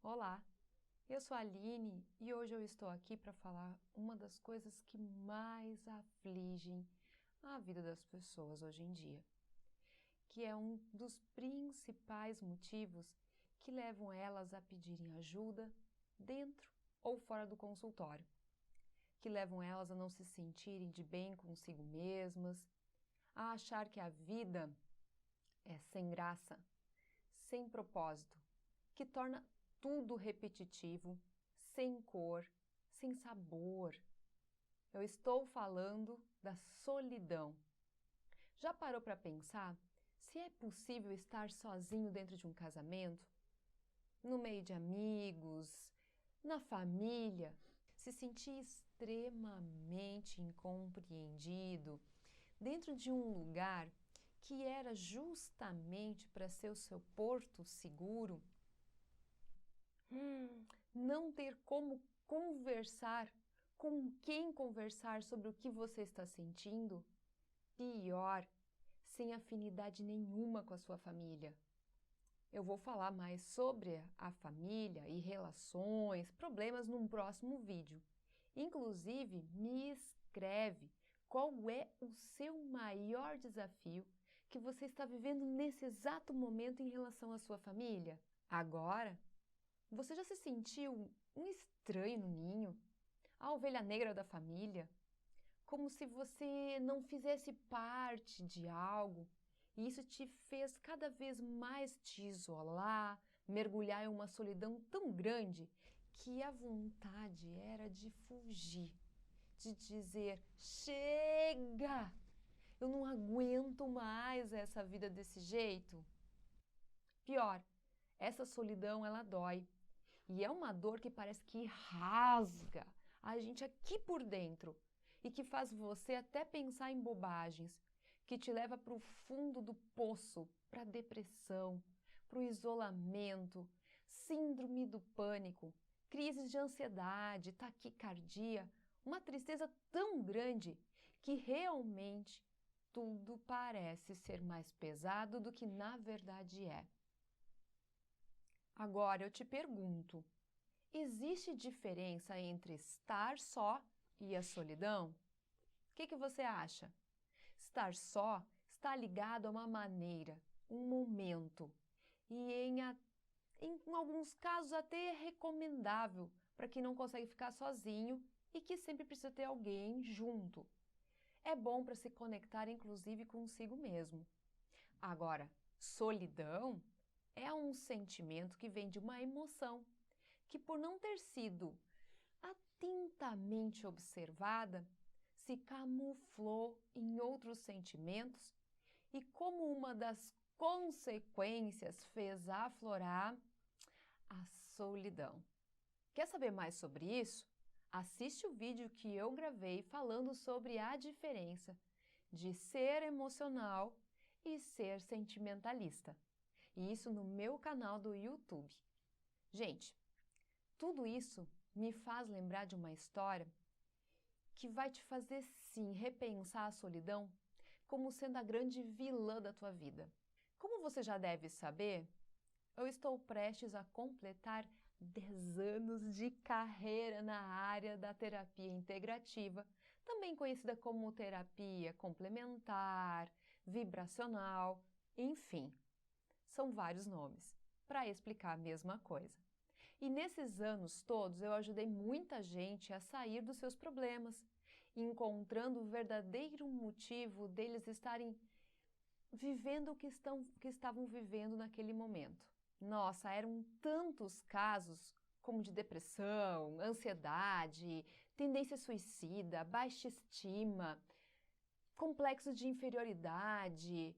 Olá, eu sou a Aline e hoje eu estou aqui para falar uma das coisas que mais afligem a vida das pessoas hoje em dia, que é um dos principais motivos que levam elas a pedirem ajuda dentro ou fora do consultório, que levam elas a não se sentirem de bem consigo mesmas, a achar que a vida é sem graça, sem propósito, que torna tudo repetitivo, sem cor, sem sabor. Eu estou falando da solidão. Já parou para pensar se é possível estar sozinho dentro de um casamento? No meio de amigos, na família, se sentir extremamente incompreendido dentro de um lugar que era justamente para ser o seu porto seguro? Não ter como conversar, com quem conversar sobre o que você está sentindo? Pior, sem afinidade nenhuma com a sua família. Eu vou falar mais sobre a família e relações, problemas num próximo vídeo. Inclusive, me escreve qual é o seu maior desafio que você está vivendo nesse exato momento em relação à sua família. Agora, você já se sentiu um estranho no ninho? A ovelha negra da família? Como se você não fizesse parte de algo e isso te fez cada vez mais te isolar, mergulhar em uma solidão tão grande que a vontade era de fugir, de dizer: chega! Eu não aguento mais essa vida desse jeito. Pior, essa solidão ela dói. E é uma dor que parece que rasga a gente aqui por dentro e que faz você até pensar em bobagens, que te leva para o fundo do poço, para a depressão, para o isolamento, síndrome do pânico, crises de ansiedade, taquicardia, uma tristeza tão grande que realmente tudo parece ser mais pesado do que na verdade é. Agora eu te pergunto, existe diferença entre estar só e a solidão? O que você acha? Estar só está ligado a uma maneira, um momento, e em alguns casos até é recomendável para quem não consegue ficar sozinho e que sempre precisa ter alguém junto. É bom para se conectar inclusive consigo mesmo. Agora, solidão é um sentimento que vem de uma emoção, que por não ter sido atentamente observada, se camuflou em outros sentimentos e como uma das consequências fez aflorar a solidão. Quer saber mais sobre isso? Assiste o vídeo que eu gravei falando sobre a diferença de ser emocional e ser sentimentalista. E isso no meu canal do YouTube. Gente, tudo isso me faz lembrar de uma história que vai te fazer sim repensar a solidão como sendo a grande vilã da tua vida. Como você já deve saber, eu estou prestes a completar 10 anos de carreira na área da terapia integrativa, também conhecida como terapia complementar, vibracional, enfim, são vários nomes para explicar a mesma coisa. E nesses anos todos eu ajudei muita gente a sair dos seus problemas, encontrando o verdadeiro motivo deles estarem vivendo o que estavam vivendo naquele momento. Nossa, eram tantos casos como de depressão, ansiedade, tendência suicida, baixa estima, complexo de inferioridade,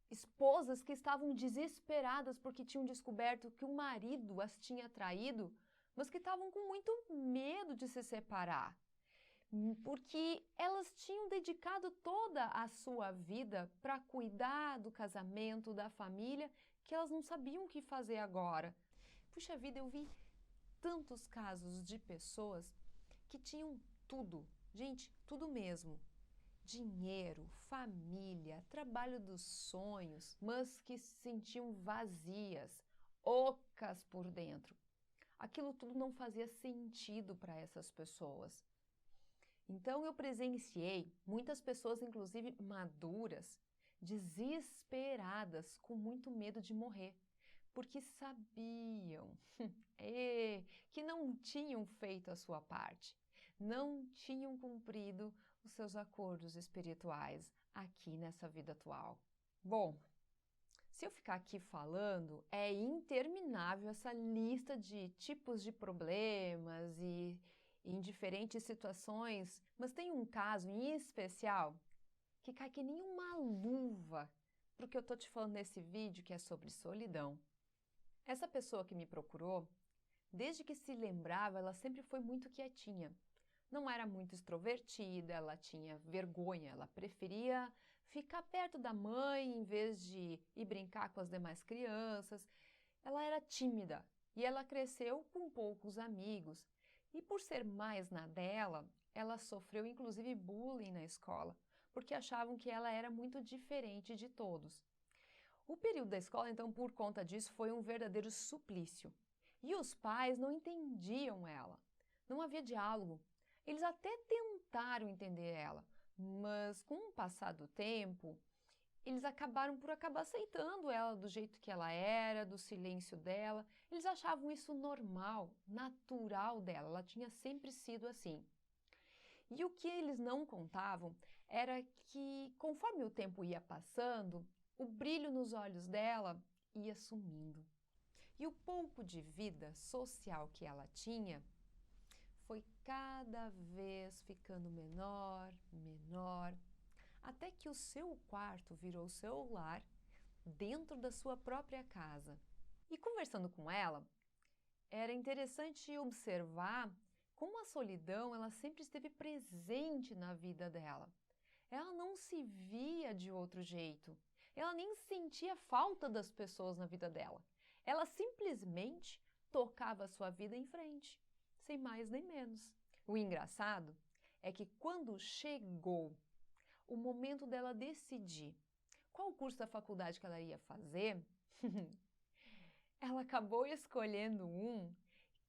esposas que estavam desesperadas porque tinham descoberto que o marido as tinha traído, mas que estavam com muito medo de se separar, porque elas tinham dedicado toda a sua vida para cuidar do casamento, da família, que elas não sabiam o que fazer agora. Puxa vida, eu vi tantos casos de pessoas que tinham tudo, gente, tudo mesmo. Dinheiro, família, trabalho dos sonhos, mas que se sentiam vazias, ocas por dentro. aquilo tudo não fazia sentido para essas pessoas. Então eu presenciei muitas pessoas, inclusive maduras, desesperadas, com muito medo de morrer, porque sabiam que não tinham feito a sua parte, não tinham cumprido os seus acordos espirituais aqui nessa vida atual. Bom, se eu ficar aqui falando, é interminável essa lista de tipos de problemas e em diferentes situações, mas tem um caso em especial que cai que nem uma luva para o que eu estou te falando nesse vídeo, que é sobre solidão. Essa pessoa que me procurou, desde que se lembrava, ela sempre foi muito quietinha. Não era muito extrovertida, ela tinha vergonha, ela preferia ficar perto da mãe em vez de ir brincar com as demais crianças. Ela era tímida e ela cresceu com poucos amigos. E por ser mais na dela, ela sofreu inclusive bullying na escola, porque achavam que ela era muito diferente de todos. O período da escola, então, por conta disso, foi um verdadeiro suplício. E os pais não entendiam ela. Não havia diálogo. Eles até tentaram entender ela, mas com o passar do tempo, eles acabaram por acabar aceitando ela do jeito que ela era, do silêncio dela. Eles achavam isso normal, natural dela, ela tinha sempre sido assim. E o que eles não contavam era que, conforme o tempo ia passando, o brilho nos olhos dela ia sumindo. E o pouco de vida social que ela tinha foi cada vez ficando menor, menor, até que o seu quarto virou seu lar dentro da sua própria casa. E conversando com ela, era interessante observar como a solidão ela sempre esteve presente na vida dela. Ela não se via de outro jeito. Ela nem sentia falta das pessoas na vida dela. Ela simplesmente tocava a sua vida em frente, sem mais nem menos. O engraçado é que quando chegou o momento dela decidir qual curso da faculdade que ela ia fazer, ela acabou escolhendo um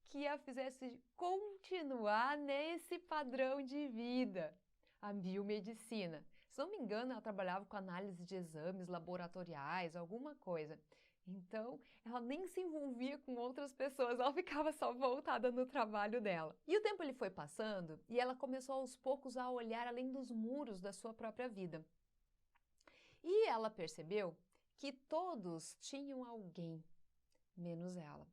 que a fizesse continuar nesse padrão de vida, a biomedicina. Se não me engano, ela trabalhava com análise de exames laboratoriais, alguma coisa. Então, ela nem se envolvia com outras pessoas, ela ficava só voltada no trabalho dela. E o tempo ele foi passando e ela começou aos poucos a olhar além dos muros da sua própria vida. E ela percebeu que todos tinham alguém, menos ela.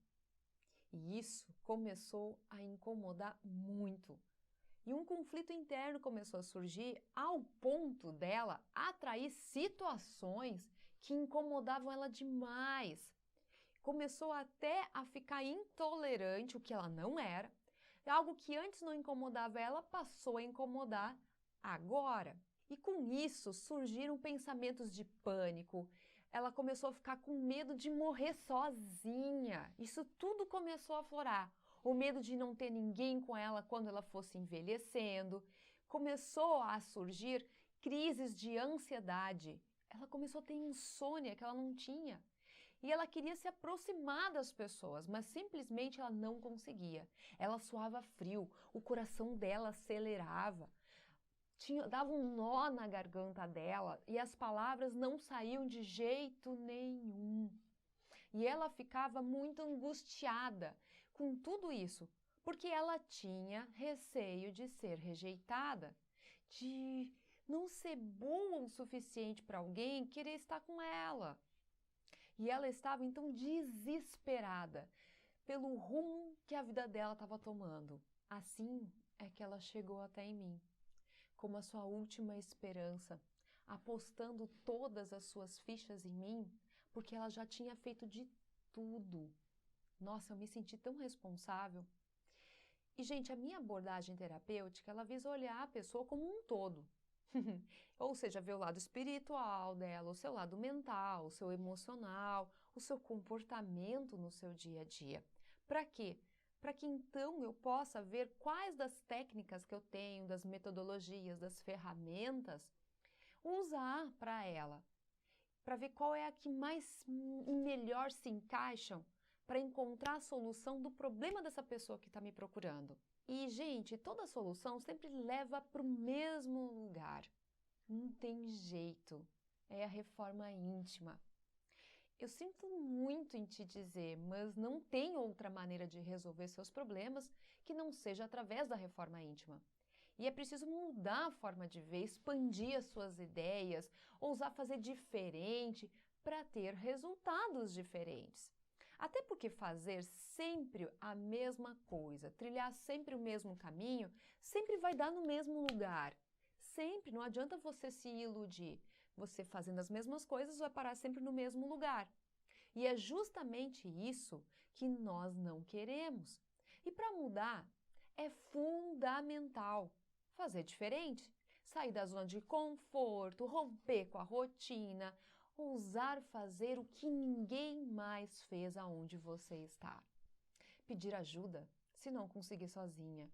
E isso começou a incomodar muito. E um conflito interno começou a surgir ao ponto dela atrair situações que incomodavam ela demais. Começou até a ficar intolerante, o que ela não era. Algo que antes não incomodava ela passou a incomodar agora. E com isso surgiram pensamentos de pânico. Ela começou a ficar com medo de morrer sozinha. Isso tudo começou a aflorar. O medo de não ter ninguém com ela quando ela fosse envelhecendo. Começou a surgir crises de ansiedade. Ela começou a ter insônia que ela não tinha. E ela queria se aproximar das pessoas, mas simplesmente ela não conseguia. Ela suava frio, o coração dela acelerava. Dava um nó na garganta dela e as palavras não saíam de jeito nenhum. E ela ficava muito angustiada com tudo isso, porque ela tinha receio de ser rejeitada, de não ser boa o suficiente para alguém querer estar com ela. E ela estava então desesperada pelo rumo que a vida dela estava tomando. Assim é que ela chegou até em mim, como a sua última esperança, apostando todas as suas fichas em mim, porque ela já tinha feito de tudo. Nossa, eu me senti tão responsável. E, gente, a minha abordagem terapêutica, ela visa olhar a pessoa como um todo. Ou seja, ver o lado espiritual dela, o seu lado mental, o seu emocional, o seu comportamento no seu dia a dia. Para quê? Para que então eu possa ver quais das técnicas que eu tenho, das metodologias, das ferramentas, usar para ela, para ver qual é a que mais e melhor se encaixam para encontrar a solução do problema dessa pessoa que está me procurando. E, gente, toda solução sempre leva para o mesmo lugar. Não tem jeito. É a reforma íntima. Eu sinto muito em te dizer, mas não tem outra maneira de resolver seus problemas que não seja através da reforma íntima. E é preciso mudar a forma de ver, expandir as suas ideias, ousar fazer diferente para ter resultados diferentes. Até porque fazer sempre a mesma coisa, trilhar sempre o mesmo caminho, sempre vai dar no mesmo lugar. Sempre, não adianta você se iludir. Você fazendo as mesmas coisas vai parar sempre no mesmo lugar. E é justamente isso que nós não queremos. E para mudar, é fundamental fazer diferente. Sair da zona de conforto, romper com a rotina, ousar fazer o que ninguém mais fez aonde você está. Pedir ajuda se não conseguir sozinha.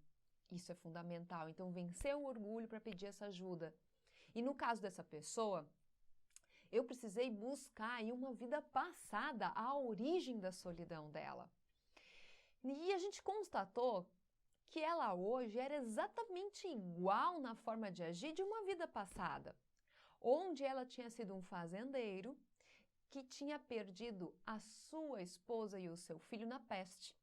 Isso é fundamental. Então, vencer o orgulho para pedir essa ajuda. E no caso dessa pessoa, eu precisei buscar aí uma vida passada, a origem da solidão dela. E a gente constatou que ela hoje era exatamente igual na forma de agir de uma vida passada, onde ela tinha sido um fazendeiro que tinha perdido a sua esposa e o seu filho na peste.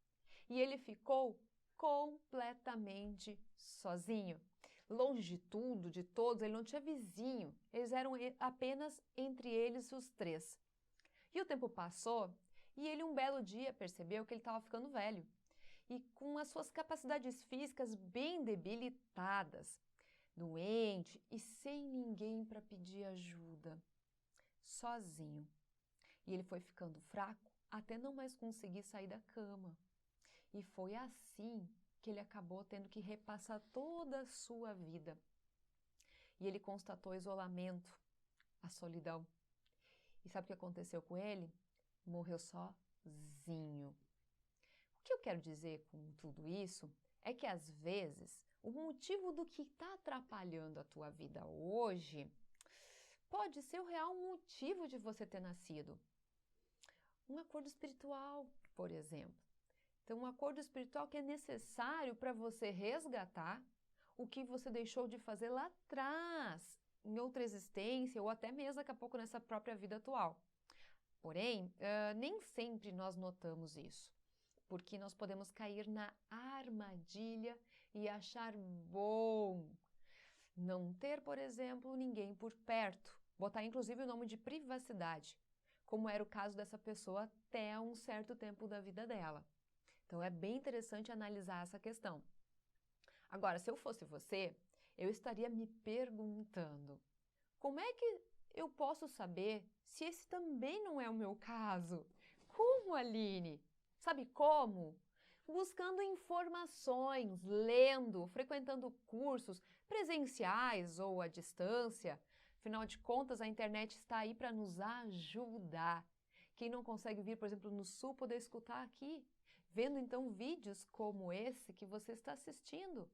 E ele ficou completamente sozinho. Longe de tudo, de todos, ele não tinha vizinho. Eles eram apenas entre eles os três. E o tempo passou e ele um belo dia percebeu que ele estava ficando velho e com as suas capacidades físicas bem debilitadas, doente e sem ninguém para pedir ajuda, sozinho. E ele foi ficando fraco até não mais conseguir sair da cama. E foi assim que ele acabou tendo que repassar toda a sua vida. E ele constatou isolamento, a solidão. E sabe o que aconteceu com ele? Morreu sozinho. O que eu quero dizer com tudo isso é que, às vezes, o motivo do que está atrapalhando a tua vida hoje pode ser o real motivo de você ter nascido. Um acordo espiritual, por exemplo. Então, um acordo espiritual que é necessário para você resgatar o que você deixou de fazer lá atrás, em outra existência, ou até mesmo daqui a pouco nessa própria vida atual. Porém, nem sempre nós notamos isso, porque nós podemos cair na armadilha e achar bom não ter, por exemplo, ninguém por perto, botar inclusive o nome de privacidade, como era o caso dessa pessoa até um certo tempo da vida dela. Então, é bem interessante analisar essa questão. Agora, se eu fosse você, eu estaria me perguntando, como é que eu posso saber se esse também não é o meu caso? Como, Aline? Sabe como? Buscando informações, lendo, frequentando cursos presenciais ou à distância. Afinal de contas, a internet está aí para nos ajudar. Quem não consegue vir, por exemplo, no Sul, poder escutar aqui. Vendo então vídeos como esse que você está assistindo.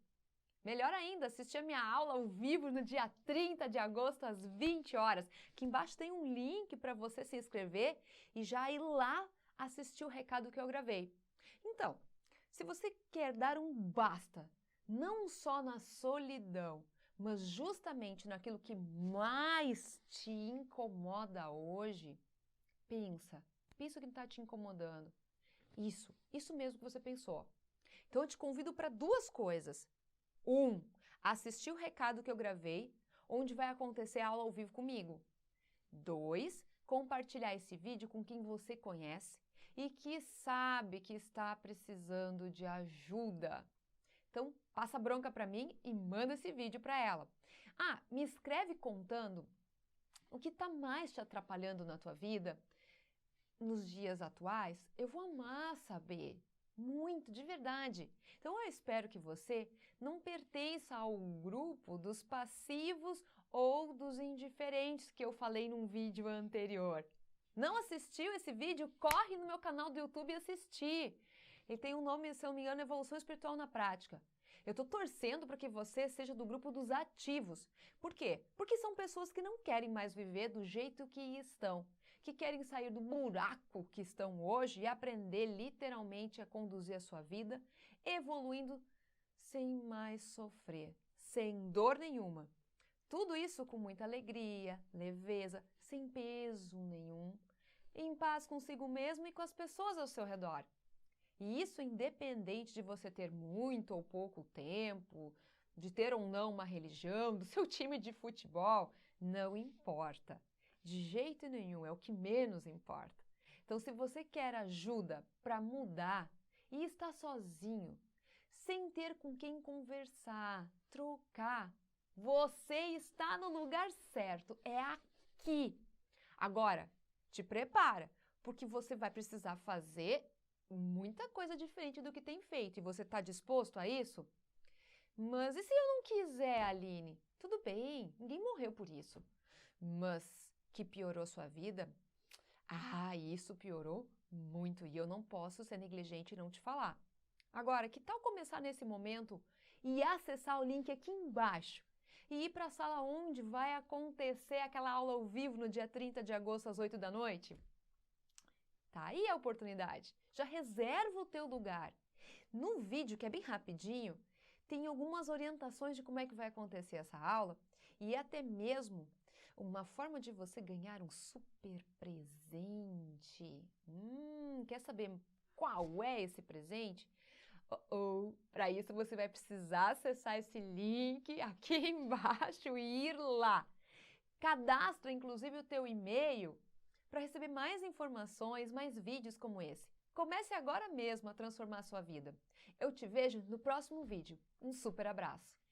Melhor ainda, assistir a minha aula ao vivo no dia 30 de agosto às 20 horas. Aqui embaixo tem um link para você se inscrever e já ir lá assistir o recado que eu gravei. Então, se você quer dar um basta, não só na solidão, mas justamente naquilo que mais te incomoda hoje, pensa o que está te incomodando. Isso mesmo que você pensou. Então, eu te convido para duas coisas. Assistir o recado que eu gravei, onde vai acontecer a aula ao vivo comigo. 2, compartilhar esse vídeo com quem você conhece e que sabe que está precisando de ajuda. Então, passa bronca para mim e manda esse vídeo para ela. Me escreve contando o que está mais te atrapalhando na tua vida nos dias atuais. Eu vou amar saber, muito, de verdade. Então, eu espero que você não pertença ao grupo dos passivos ou dos indiferentes que eu falei num vídeo anterior. Não assistiu esse vídeo? Corre no meu canal do YouTube e assistir. Ele tem um nome, se eu não me engano, Evolução Espiritual na Prática. Eu estou torcendo para que você seja do grupo dos ativos. Por quê? Porque são pessoas que não querem mais viver do jeito que estão, que querem sair do buraco que estão hoje e aprender literalmente a conduzir a sua vida, evoluindo sem mais sofrer, sem dor nenhuma. Tudo isso com muita alegria, leveza, sem peso nenhum, em paz consigo mesmo e com as pessoas ao seu redor. E isso independente de você ter muito ou pouco tempo, de ter ou não uma religião, do seu time de futebol, não importa. De jeito nenhum, é o que menos importa. Então, se você quer ajuda para mudar e está sozinho, sem ter com quem conversar, trocar, você está no lugar certo, é aqui. Agora, te prepara, porque você vai precisar fazer muita coisa diferente do que tem feito. E você está disposto a isso? Mas e se eu não quiser, Aline? Tudo bem, ninguém morreu por isso. Mas que piorou sua vida? Ah, isso piorou muito e eu não posso ser negligente e não te falar. Agora, que tal começar nesse momento e acessar o link aqui embaixo e ir para a sala onde vai acontecer aquela aula ao vivo no dia 30 de agosto às 8 da noite? Tá aí a oportunidade. Já reserva o teu lugar. No vídeo, que é bem rapidinho, tem algumas orientações de como é que vai acontecer essa aula e até mesmo uma forma de você ganhar um super presente. Quer saber qual é esse presente? Para isso você vai precisar acessar esse link aqui embaixo e ir lá. Cadastra inclusive o teu e-mail para receber mais informações, mais vídeos como esse. Comece agora mesmo a transformar a sua vida. Eu te vejo no próximo vídeo. Um super abraço!